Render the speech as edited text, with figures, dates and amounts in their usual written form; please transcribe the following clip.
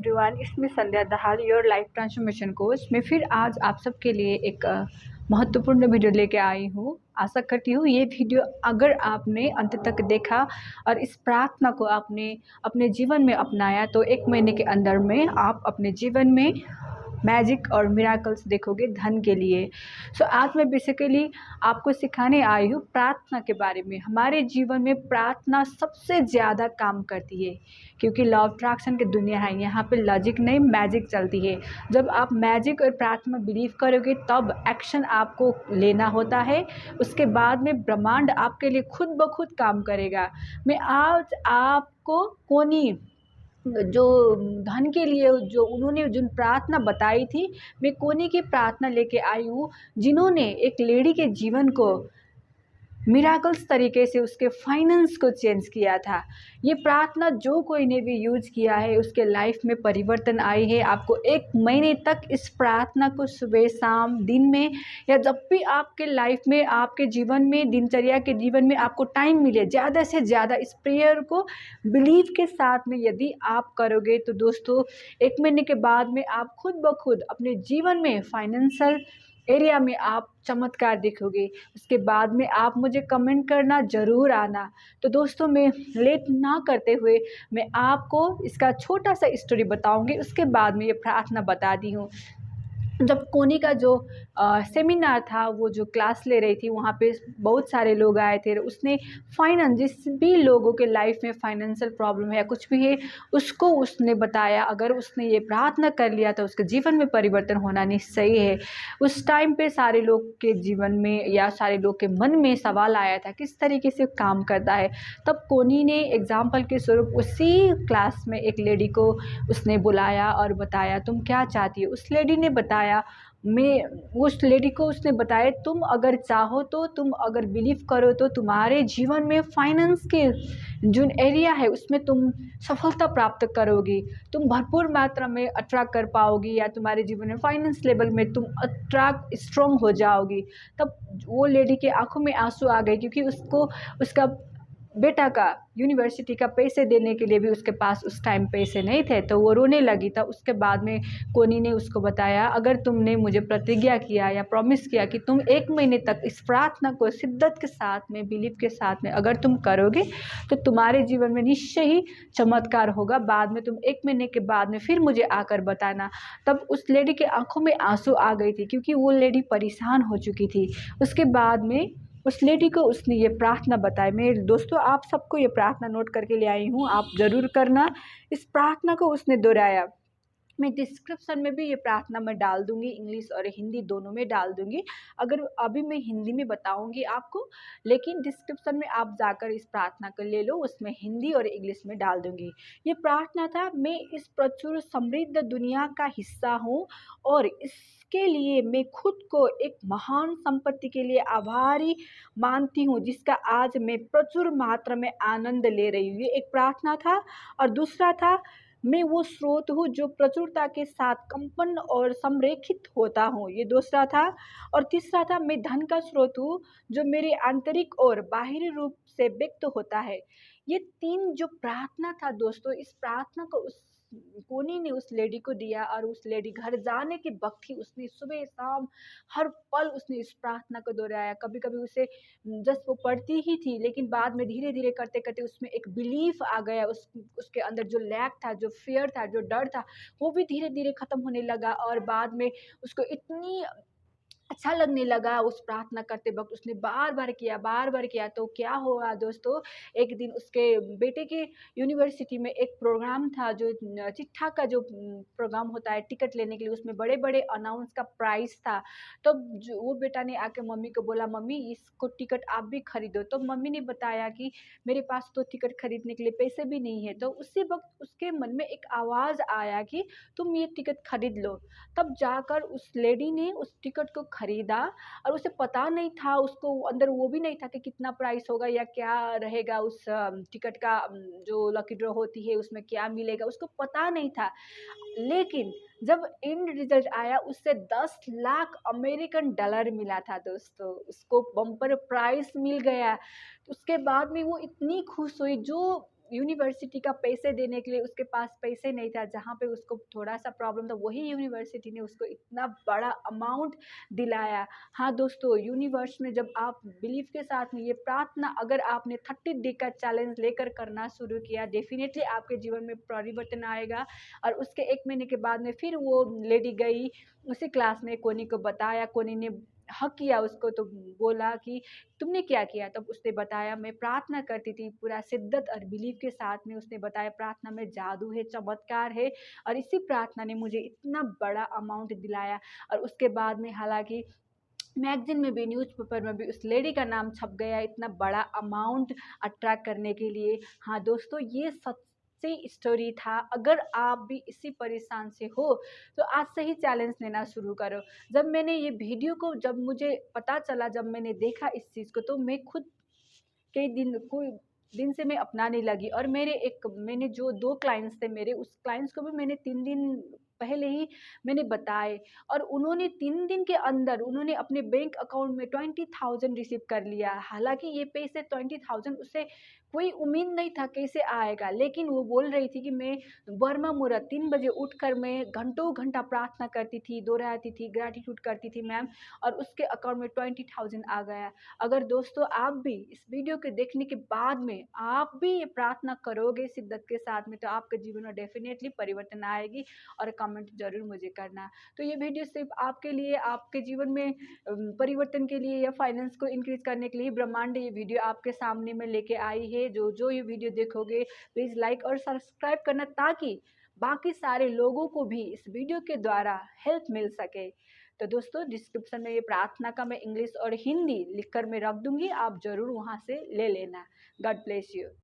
Everyone, इसमें Sandhya Dahal, your life transformation coach. मैं फिर आज आप सबके लिए एक महत्वपूर्ण वीडियो लेके आई हूँ। आशा करती हूँ ये वीडियो अगर आपने अंत तक देखा और इस प्रार्थना को आपने अपने जीवन में अपनाया तो 1 महीने के अंदर में आप अपने जीवन में मैजिक और मिराकल्स देखोगे धन के लिए। सो आज मैं बेसिकली आपको सिखाने आई हूँ प्रार्थना के बारे में। हमारे जीवन में प्रार्थना सबसे ज़्यादा काम करती है, क्योंकि लॉ ऑफ अट्रैक्शन की दुनिया है, यहाँ पे लॉजिक नहीं मैजिक चलती है। जब आप मैजिक और प्रार्थना बिलीव करोगे तब एक्शन आपको लेना होता है, उसके बाद में ब्रह्मांड आपके लिए खुद ब खुद काम करेगा। मैं आज आपको कोनी जो धन के लिए जो उन्होंने जो प्रार्थना बताई थी, मैं कोनी की प्रार्थना लेके आई हूँ, जिन्होंने एक लेडी के जीवन को मिराकल्स तरीके से उसके फाइनेंस को चेंज किया था। ये प्रार्थना जो कोई ने भी यूज किया है उसके लाइफ में परिवर्तन आई है। आपको 1 महीने तक इस प्रार्थना को सुबह शाम दिन में या जब भी आपके लाइफ में आपके जीवन में दिनचर्या के जीवन में आपको टाइम मिले, ज़्यादा से ज़्यादा इस प्रेयर को बिलीव के साथ में यदि आप करोगे तो दोस्तों 1 महीने के बाद में आप खुद ब खुद अपने जीवन में फाइनेंशियल एरिया में आप चमत्कार देखोगे। उसके बाद में आप मुझे कमेंट करना ज़रूर आना। तो दोस्तों मैं लेट ना करते हुए मैं आपको इसका छोटा सा स्टोरी बताऊंगी, उसके बाद में ये प्रार्थना बता दी हूँ। जब कोनी का जो सेमिनार था, वो जो क्लास ले रही थी, वहाँ पे बहुत सारे लोग आए थे। उसने फाइनेंस जिस भी लोगों के लाइफ में फाइनेंशियल प्रॉब्लम है या कुछ भी है उसको उसने बताया। अगर उसने ये प्रार्थना कर लिया तो उसके जीवन में परिवर्तन होना निश्चय है। उस टाइम पे सारे लोग के जीवन में या सारे लोग के मन में सवाल आया था किस तरीके से काम करता है। तब कोनी ने एग्जाम्पल के स्वरूप उसी क्लास में एक लेडी को उसने बुलाया और बताया तुम क्या चाहती हो। उस लेडी ने बताया, मैं उस लेडी को उसने बताया तुम अगर चाहो तो, तुम अगर बिलीव करो तो तुम्हारे जीवन में फाइनेंस के जो एरिया है उसमें तुम सफलता प्राप्त करोगी, तुम भरपूर मात्रा में अट्रैक्ट कर पाओगी या तुम्हारे जीवन में फाइनेंस लेवल में तुम अट्रैक्ट स्ट्रॉन्ग हो जाओगी। तब वो लेडी के आंखों में आंसू आ गए, क्योंकि उसको उसका बेटा का यूनिवर्सिटी का पैसे देने के लिए भी उसके पास उस टाइम पैसे नहीं थे, तो वो रोने लगी। था उसके बाद में कोनी ने उसको बताया अगर तुमने मुझे प्रतिज्ञा किया या प्रॉमिस किया कि तुम 1 महीने तक इस प्रार्थना को शिद्दत के साथ में बिलीव के साथ में अगर तुम करोगे तो तुम्हारे जीवन में निश्चय ही चमत्कार होगा। बाद में तुम 1 महीने के बाद में फिर मुझे आकर बताना। तब उस लेडी के आंखों में आंसू आ गई थी, क्योंकि वो लेडी परेशान हो चुकी थी। उसके बाद में उस लेडी को उसने ये प्रार्थना बताई। मैं दोस्तों आप सबको ये प्रार्थना नोट करके ले आई हूँ, आप ज़रूर करना। इस प्रार्थना को उसने दोहराया। मैं डिस्क्रिप्शन में भी ये प्रार्थना मैं डाल दूंगी, इंग्लिश और हिंदी दोनों में डाल दूंगी। अगर अभी मैं हिंदी में बताऊंगी आपको, लेकिन डिस्क्रिप्शन में आप जाकर इस प्रार्थना को ले लो, उसमें हिंदी और इंग्लिश में डाल दूंगी। ये प्रार्थना था, मैं इस प्रचुर समृद्ध दुनिया का हिस्सा हूँ और इसके लिए मैं खुद को एक महान संपत्ति के लिए आभारी मानती हूँ, जिसका आज मैं प्रचुर मात्रा में आनंद ले रही हूँ। ये एक प्रार्थना था। और दूसरा था, मैं वो स्रोत हूँ जो प्रचुरता के साथ कंपन और संरेखित होता हूँ। ये दूसरा था। और तीसरा था, मैं धन का स्रोत हूँ जो मेरे आंतरिक और बाहरी रूप से व्यक्त होता है। ये 3 जो प्रार्थना था दोस्तों, इस प्रार्थना को उस कोनी ने उस लेडी को दिया और उस लेडी घर जाने के वक्त ही उसने सुबह शाम हर पल उसने इस प्रार्थना को दोहराया। कभी कभी उसे जस्ट वो पढ़ती ही थी, लेकिन बाद में धीरे धीरे करते करते उसमें एक बिलीफ आ गया। उसके अंदर जो लैक था, जो फियर था, जो डर था, वो भी धीरे धीरे खत्म होने लगा। और बाद में उसको इतनी अच्छा लगने लगा उस प्रार्थना करते वक्त। उसने बार बार किया। तो क्या हुआ दोस्तों, एक दिन उसके बेटे के यूनिवर्सिटी में एक प्रोग्राम था, जो चिट्ठा का जो प्रोग्राम होता है टिकट लेने के लिए, उसमें बड़े बड़े अनाउंस का प्राइस था। तो वो बेटा ने आके मम्मी को बोला मम्मी इसको टिकट आप भी खरीदो। तो मम्मी ने बताया कि मेरे पास तो टिकट खरीदने के लिए पैसे भी नहीं है। तो उसी वक्त उसके मन में एक आवाज़ आया कि तुम ये टिकट खरीद लो। तब जाकर उस लेडी ने उस टिकट को खरीदा। और उसे पता नहीं था, उसको अंदर वो भी नहीं था कि कितना प्राइस होगा या क्या रहेगा उस टिकट का, जो लकी ड्रॉ होती है उसमें क्या मिलेगा, उसको पता नहीं था। लेकिन जब एंड रिजल्ट आया उससे 10 लाख अमेरिकन डॉलर मिला था दोस्तों, उसको बम्पर प्राइस मिल गया। उसके बाद में वो इतनी खुश हुई। जो यूनिवर्सिटी का पैसे देने के लिए उसके पास पैसे नहीं था, जहाँ पे उसको थोड़ा सा प्रॉब्लम था वही यूनिवर्सिटी ने उसको इतना बड़ा अमाउंट दिलाया। हाँ दोस्तों, यूनिवर्स में जब आप बिलीव के साथ में ये प्रार्थना अगर आपने 30 डे का चैलेंज लेकर करना शुरू किया, डेफिनेटली आपके जीवन में परिवर्तन आएगा। और उसके 1 महीने के बाद में फिर वो लेडी गई उसी क्लास में, कोनी को बताया, कोनी ने हक किया उसको, तो बोला कि तुमने क्या किया? तब उसने बताया मैं प्रार्थना करती थी, पूरा शिद्दत और बिलीव के साथ में उसने बताया प्रार्थना में जादू है, चमत्कार है, और इसी प्रार्थना ने मुझे इतना बड़ा अमाउंट दिलाया। और उसके बाद में हालाँकि मैगज़ीन में भी, न्यूज़पेपर में भी उस लेडी का नाम छप गया इतना बड़ा अमाउंट अट्रैक्ट करने के लिए। हाँ दोस्तों, ये सच्ची स्टोरी था। अगर आप भी इसी परेशान से हो तो आज से ही चैलेंज लेना शुरू करो। जब मैंने ये वीडियो को, जब मुझे पता चला, जब मैंने देखा इस चीज़ को, तो मैं खुद कई दिन, कोई दिन से मैं अपनाने लगी। और मैंने जो 2 क्लाइंट्स थे मेरे, उस क्लाइंट्स को भी मैंने 3 दिन पहले ही मैंने बताए, और उन्होंने 3 दिन के अंदर उन्होंने अपने बैंक अकाउंट में 20,000 रिसीव कर लिया। हालाँकि ये पैसे 20,000 उसे कोई उम्मीद नहीं था कैसे आएगा, लेकिन वो बोल रही थी कि मैं बर्मा मुहूर्त 3 बजे उठकर मैं घंटों घंटा प्रार्थना करती थी, दोहराती थी, ग्रैटिट्यूड करती थी मैम, और उसके अकाउंट में 20,000 आ गया। अगर दोस्तों आप भी इस वीडियो के देखने के बाद में आप भी ये प्रार्थना करोगे शिद्दत के साथ में, तो आपके जीवन में डेफिनेटली परिवर्तन आएगी। और कमेंट जरूर मुझे करना। तो ये वीडियो सिर्फ आपके लिए, आपके जीवन में परिवर्तन के लिए या फाइनेंस को इंक्रीज करने के लिए ब्रह्मांड ये वीडियो आपके सामने में लेके आई है। जो जो ये वीडियो देखोगे प्लीज़ लाइक और सब्सक्राइब करना, ताकि बाकी सारे लोगों को भी इस वीडियो के द्वारा हेल्प मिल सके। तो दोस्तों, डिस्क्रिप्शन में ये प्रार्थना का मैं इंग्लिश और हिंदी लिखकर मैं रख दूंगी, आप ज़रूर वहाँ से ले लेना। God bless you.